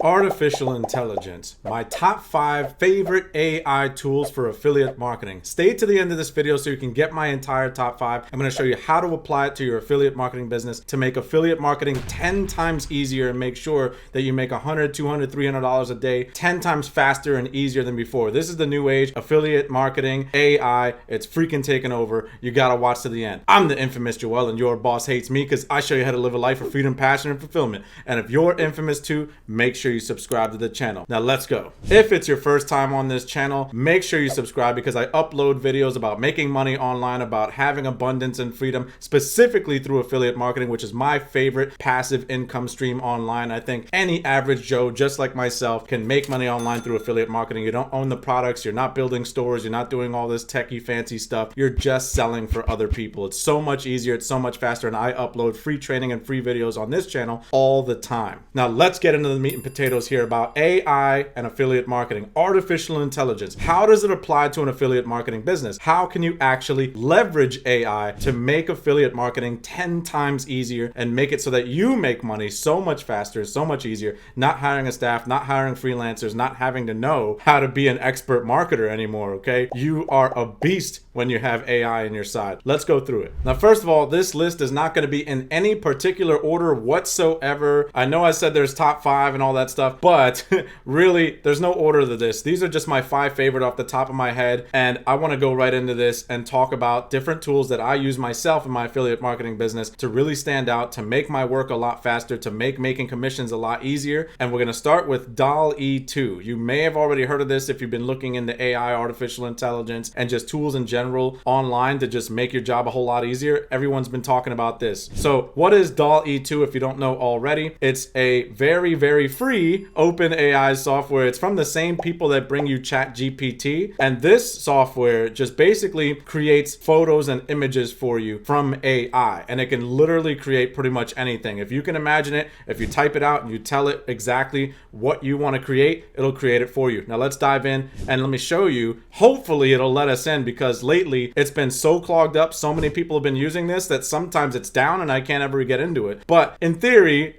Artificial intelligence, my top 5 favorite AI tools for affiliate marketing. Stay to the end of this video so you can get my entire top 5. I'm going to show you how to apply it to your affiliate marketing business to make affiliate marketing 10 times easier and make sure that you make $100, $200, $300 a day 10 times faster and easier than before. This is the new age, affiliate marketing, AI. It's freaking taking over. You got to watch to the end. I'm the infamous Joel, and your boss hates me because I show you how to live a life of freedom, passion, and fulfillment. And if you're infamous too, make sure you subscribe to the channel. Now let's go. If it's your first time on this channel, make sure you subscribe because I upload videos about making money online, about having abundance and freedom, specifically through affiliate marketing, which is my favorite passive income stream online. I think any average Joe, just like myself, can make money online through affiliate marketing. You don't own the products, you're not building stores, you're not doing all this techie fancy stuff. You're just selling for other people. It's so much easier, it's so much faster, and I upload free training and free videos on this channel all the time. Now let's get into the meat and potatoes here about AI and affiliate marketing. Artificial intelligence. How does it apply to an affiliate marketing business? How can you actually leverage AI to make affiliate marketing 10 times easier and make it so that you make money so much faster, so much easier, not hiring a staff, not hiring freelancers, not having to know how to be an expert marketer anymore, okay? You are a beast when you have AI on your side. Let's go through it. Now, first of all, this list is not going to be in any particular order whatsoever. I know I said there's top 5 and all that stuff, but really there's no order to this. These are just my 5 favorite off the top of my head, and I want to go right into this and talk about different tools that I use myself in my affiliate marketing business to really stand out, to make my work a lot faster, to make making commissions a lot easier. And we're going to start with DALL-E 2. You may have already heard of this if you've been looking into AI, artificial intelligence, and just tools in general online to just make your job a whole lot easier. Everyone's been talking about this. So what is DALL-E 2 if you don't know already? It's a very, very free open AI software. It's from the same people that bring you ChatGPT, and this software just basically creates photos and images for you from AI, and it can literally create pretty much anything. If you can imagine it, if you type it out and you tell it exactly what you want to create, it'll create it for you. Now let's dive in and let me show you. Hopefully it'll let us in because lately it's been so clogged up, so many people have been using this that sometimes it's down and I can't ever get into it. But in theory,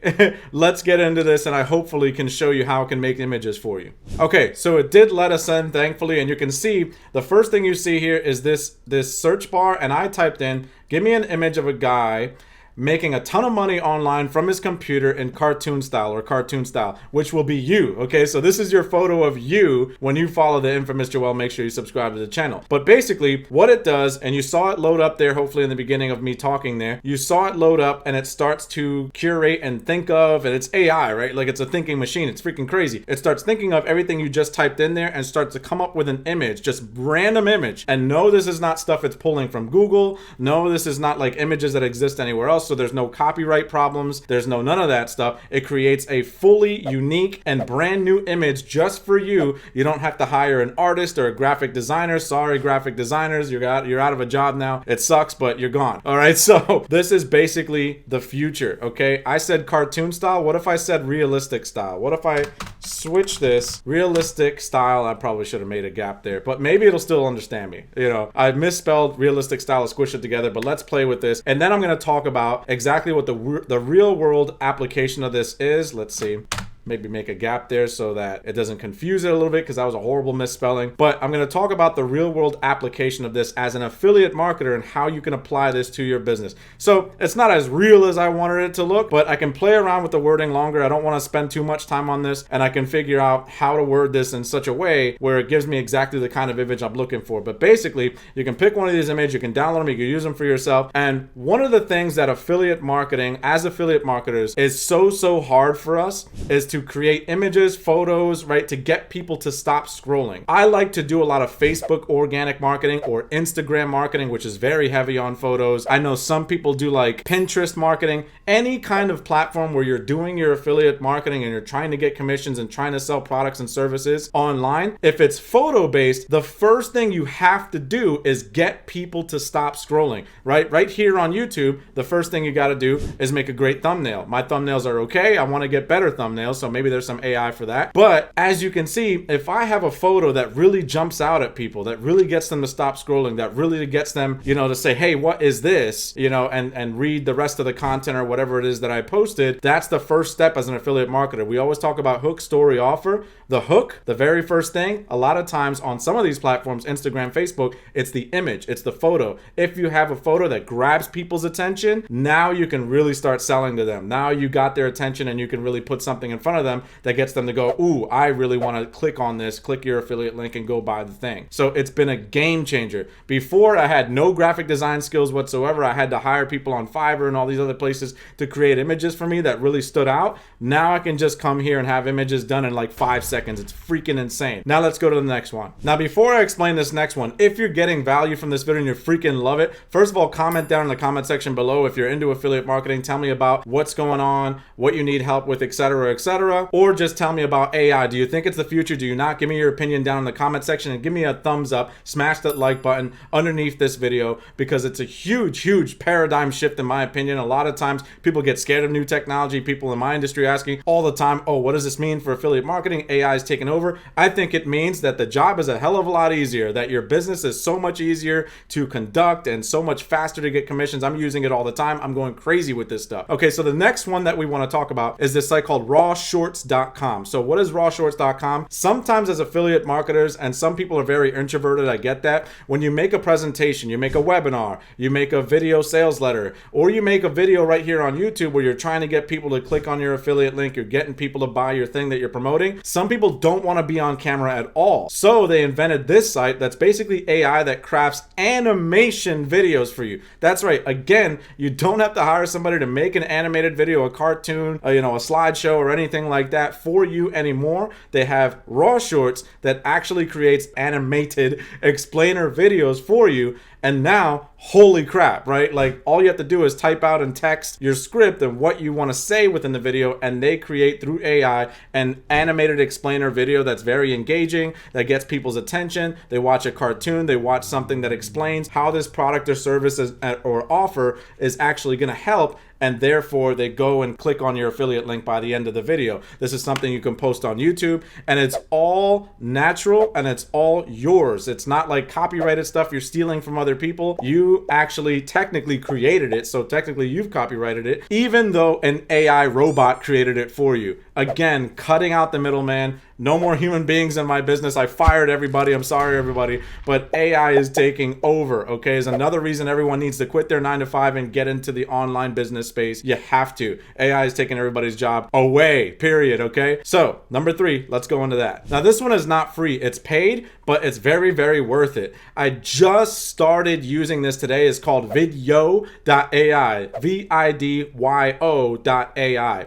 let's get into this, and I hopefully can show you how it can make images for you. Okay, so it did let us in, thankfully, and you can see the first thing you see here is this search bar, and I typed in, give me an image of a guy making a ton of money online from his computer in cartoon style, which will be you. Okay, so this is your photo of you when you follow the infamous Joel. Make sure you subscribe to the channel. But basically what it does, and you saw it load up there hopefully in the beginning of me talking there, you saw it load up and it starts to curate and think of, and it's AI, right? Like it's a thinking machine. It's freaking crazy. It starts thinking of everything you just typed in there and starts to come up with an image, just random image. And no, this is not stuff it's pulling from Google. No, this is not like images that exist anywhere else. So there's no copyright problems. There's none of that stuff. It creates a fully unique and brand new image just for you. You don't have to hire an artist or a graphic designer. Sorry, graphic designers, you're out of a job now. It sucks, but you're gone. All right, so this is basically the future, okay? I said cartoon style. What if I said realistic style? What if I switch this realistic style? I probably should have made a gap there, but maybe it'll still understand me. You know, I misspelled realistic style and squished it together, but let's play with this. And then I'm going to talk about exactly what the real world application of this is. Let's see. Maybe make a gap there so that it doesn't confuse it a little bit because that was a horrible misspelling. But I'm going to talk about the real world application of this as an affiliate marketer and how you can apply this to your business. So it's not as real as I wanted it to look, but I can play around with the wording longer. I don't want to spend too much time on this, and I can figure out how to word this in such a way where it gives me exactly the kind of image I'm looking for. But basically, you can pick one of these images, you can download them, you can use them for yourself. And one of the things that affiliate marketing, as affiliate marketers, is so hard for us is to create images, photos, right, to get people to stop scrolling. I like to do a lot of Facebook organic marketing or Instagram marketing, which is very heavy on photos. I know some people do like Pinterest marketing, any kind of platform where you're doing your affiliate marketing and you're trying to get commissions and trying to sell products and services online. If it's photo based, the first thing you have to do is get people to stop scrolling, right? Right here on YouTube, the first thing you got to do is make a great thumbnail. My thumbnails are okay. I want to get better thumbnails, so so maybe there's some AI for that. But as you can see, if I have a photo that really jumps out at people, that really gets them to stop scrolling, that really gets them, to say, hey, what is this? And read the rest of the content or whatever it is that I posted, that's the first step as an affiliate marketer. We always talk about hook, story, offer. The hook, the very first thing, a lot of times on some of these platforms, Instagram, Facebook, it's the image, it's the photo. If you have a photo that grabs people's attention, now you can really start selling to them. Now you got their attention and you can really put something in front of them that gets them to go, ooh, I really want to click on this, click your affiliate link and go buy the thing. So it's been a game changer. Before, I had no graphic design skills whatsoever. I had to hire people on Fiverr and all these other places to create images for me that really stood out. Now I can just come here and have images done in like 5 seconds. It's freaking insane. Now let's go to the next one. Now, before I explain this next one, if you're getting value from this video and you freaking love it, first of all, comment down in the comment section below if you're into affiliate marketing. Tell me about what's going on, what you need help with, etc., etc. Or just tell me about AI. Do you think it's the future? Do you not? Give me your opinion down in the comment section and give me a thumbs up. Smash that like button underneath this video because it's a huge paradigm shift in my opinion. A lot of times people get scared of new technology. People in my industry asking all the time, oh, what does this mean for affiliate marketing? AI is taking over. I think it means that the job is a hell of a lot easier, that your business is so much easier to conduct and so much faster to get commissions. I'm using it all the time. I'm going crazy with this stuff. Okay, so the next one that we want to talk about is this site called rawshorts.com. So what is rawshorts.com? Sometimes as affiliate marketers, and some people are very introverted, I get that. When you make a presentation, you make a webinar, you make a video sales letter, or you make a video right here on YouTube where you're trying to get people to click on your affiliate link, you're getting people to buy your thing that you're promoting. Some people don't want to be on camera at all. So they invented this site that's basically AI that crafts animation videos for you. That's right. Again, you don't have to hire somebody to make an animated video, a cartoon, a slideshow or anything like that for you anymore. They have Raw Shorts that actually creates animated explainer videos for you. And now, holy crap, right? Like all you have to do is type out and text your script and what you want to say within the video, and they create through AI an animated explainer video that's very engaging, that gets people's attention. They watch a cartoon, they watch something that explains how this product or service or offer is actually going to help, and therefore they go and click on your affiliate link by the end of the video. This is something you can post on YouTube, and it's all natural and it's all yours. It's not like copyrighted stuff you're stealing from other people. You actually technically created it, so technically you've copyrighted it, even though an AI robot created it for you. Again, cutting out the middleman. No more human beings in my business. I fired everybody. I'm sorry, everybody. But AI is taking over, okay? Is another reason everyone needs to quit their 9-to-5 and get into the online business space. You have to. AI is taking everybody's job away, period, okay? So, number 3, let's go into that. Now, this one is not free. It's paid, but it's very worth it. I just started using this today. It's called video.ai, vidyo.ai.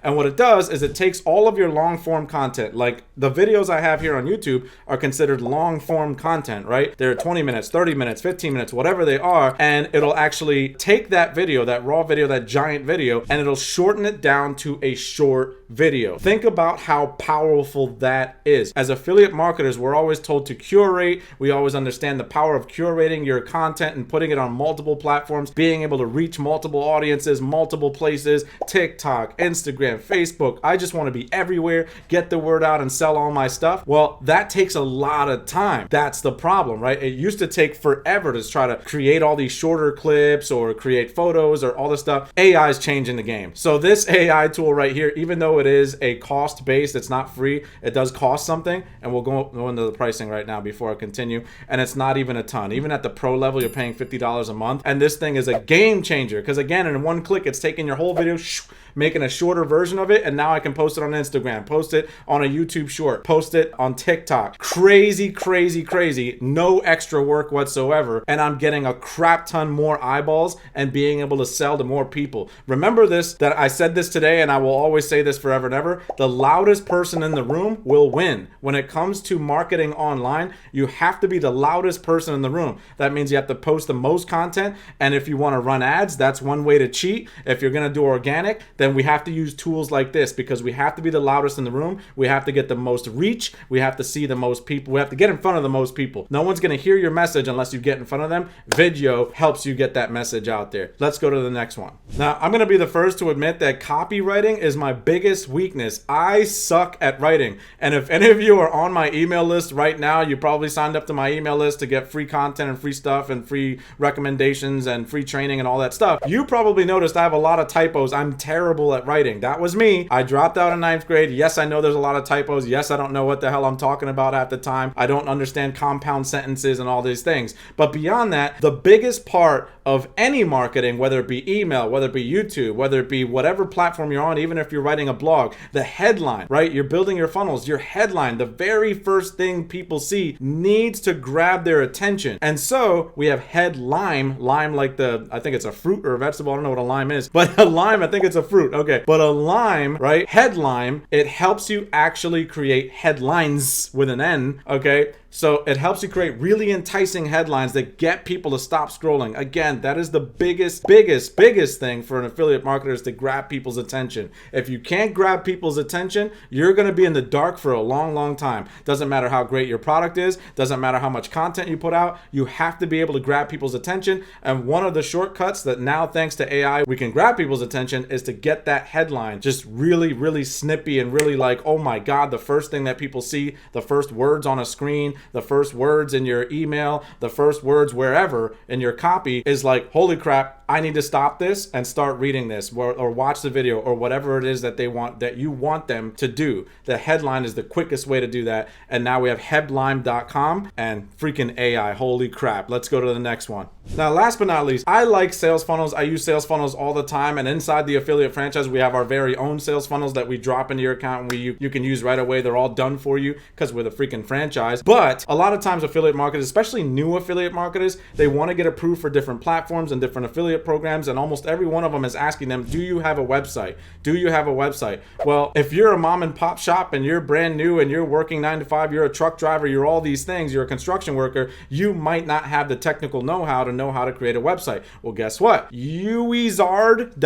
And what it does is it takes all of your long form content, like the videos I have here on YouTube are considered long form content, right? They're 20 minutes, 30 minutes, 15 minutes, whatever they are. And it'll actually take that video, that raw video, that giant video, and it'll shorten it down to a short video. Think about how powerful that is. As affiliate marketers, we're always told to curate. We always understand the power of curating your content and putting it on multiple platforms, being able to reach multiple audiences, multiple places, TikTok, Instagram, Facebook. I just want to be everywhere, get the word out and sell all my stuff. Well, that takes a lot of time. That's the problem, right? It used to take forever to try to create all these shorter clips or create photos or all this stuff. AI is changing the game. So this AI tool right here, even though it is a cost based, it's not free, it does cost something, and we'll go into the pricing right now before I continue. And it's not even a ton. Even at the pro level, you're paying $50 a month, and this thing is a game changer because again, in one click, it's taking your whole video, making a shorter version of it, and now I can post it on Instagram, post it on a YouTube short, post it on TikTok. Crazy, no extra work whatsoever, and I'm getting a crap ton more eyeballs and being able to sell to more people. Remember this, that I said this today, and I will always say this forever and ever, the loudest person in the room will win. When it comes to marketing online, you have to be the loudest person in the room. That means you have to post the most content, and if you want to run ads, that's one way to cheat. If you're going to do organic, then then we have to use tools like this, because we have to be the loudest in the room. We have to get the most reach. We have to see the most people. We have to get in front of the most people. No one's going to hear your message unless you get in front of them. Video helps you get that message out there. Let's go to the next one. Now, I'm going to be the first to admit that copywriting is my biggest weakness. I suck at writing. And if any of you are on my email list right now, you probably signed up to my email list to get free content and free stuff and free recommendations and free training and all that stuff. You probably noticed I have a lot of typos. I'm terrible at writing. That was me. I dropped out in 9th grade. Yes, I know there's a lot of typos. Yes, I don't know what the hell I'm talking about at the time. I don't understand compound sentences and all these things. But beyond that, the biggest part of any marketing, whether it be email, whether it be YouTube, whether it be whatever platform you're on, even if you're writing a blog, the headline, right? You're building your funnels, your headline, the very first thing people see needs to grab their attention. And so we have lime like I think it's a fruit or a vegetable. I don't know what a lime is, but a lime, I think it's a fruit. Okay. But a lime, right? Headline, it helps you actually create headlines with an N. Okay. So it helps you create really enticing headlines that get people to stop scrolling. Again, that is the biggest thing for an affiliate marketer, is to grab people's attention. If you can't grab people's attention, you're going to be in the dark for a long time. Doesn't matter how great your product is. Doesn't matter how much content you put out. You have to be able to grab people's attention. And one of the shortcuts that now, thanks to AI, we can grab people's attention is to get that headline just really snippy and really like, oh my God, the first thing that people see, the first words on a screen, the first words in your email, the first words wherever in your copy is like, holy crap, I need to stop this and start reading this, or watch the video, or whatever it is that they want, that you want them to do. The headline is the quickest way to do that. And now we have headline.com and freaking AI. Holy crap. Let's go to the next one. Now, last but not least, I like sales funnels. I use sales funnels all the time. And inside the affiliate franchise, we have our very own sales funnels that we drop into your account and you can use right away. They're all done for you because we're the freaking franchise. But a lot of times affiliate marketers, especially new affiliate marketers, they want to get approved for different platforms and different affiliate programs, and almost every one of them is asking them, do you have a website? Do you have a website? Well, if you're a mom and pop shop and you're brand new and you're working 9 to 5, you're a truck driver, you're all these things, you're a construction worker, you might not have the technical know-how to create a website. Well, guess what? Uizard.io,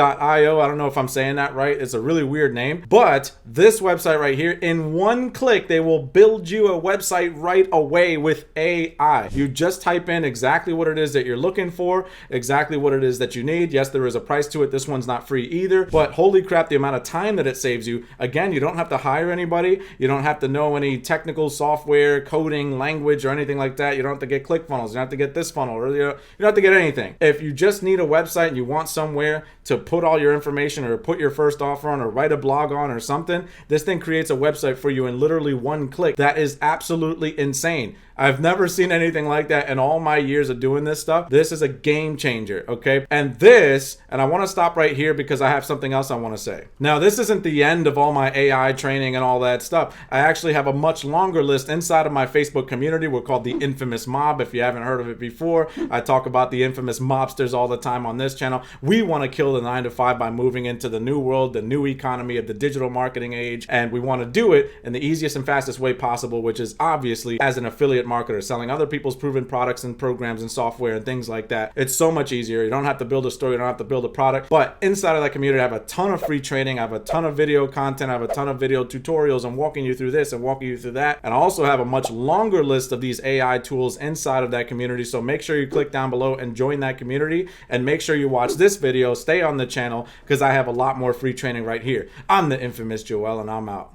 I don't know if I'm saying that right. It's a really weird name, but this website right here, in one click, they will build you a website right away with AI. You just type in exactly what it is that you're looking for, exactly what it is that you need. Yes, there is a price to it. This one's not free either, but holy crap, the amount of time that it saves you. Again, you don't have to hire anybody. You don't have to know any technical software, coding, language, or anything like that. You don't have to get ClickFunnels. You don't have to get this funnel, or you don't have to get anything. If you just need a website and you want somewhere to put all your information, or put your first offer on, or write a blog on, or something, this thing creates a website for you in literally one click. That is absolutely insane. I've never seen anything like that in all my years of doing this stuff. This is a game changer, okay? And I want to stop right here because I have something else I want to say. Now, this isn't the end of all my AI training and all that stuff. I actually have a much longer list inside of my Facebook community. We're called the Infamous Mob. If you haven't heard of it before, I talk about the infamous mobsters all the time on this channel. We want to kill the 9 to 5 by moving into the new world, the new economy of the digital marketing age. And we want to do it in the easiest and fastest way possible, which is obviously as an affiliate marketer, selling other people's proven products and programs and software and things like that. It's so much easier. You don't have to build a store. You don't have to build a product. But inside of that community, I have a ton of free training. I have a ton of video content. I have a ton of video tutorials. I'm walking you through this and walking you through that. And I also have a much longer list of these AI tools inside of that community. So make sure you click down below and join that community. And make sure you watch this video. Stay on the channel because I have a lot more free training right here. I'm the infamous Joel, and I'm out.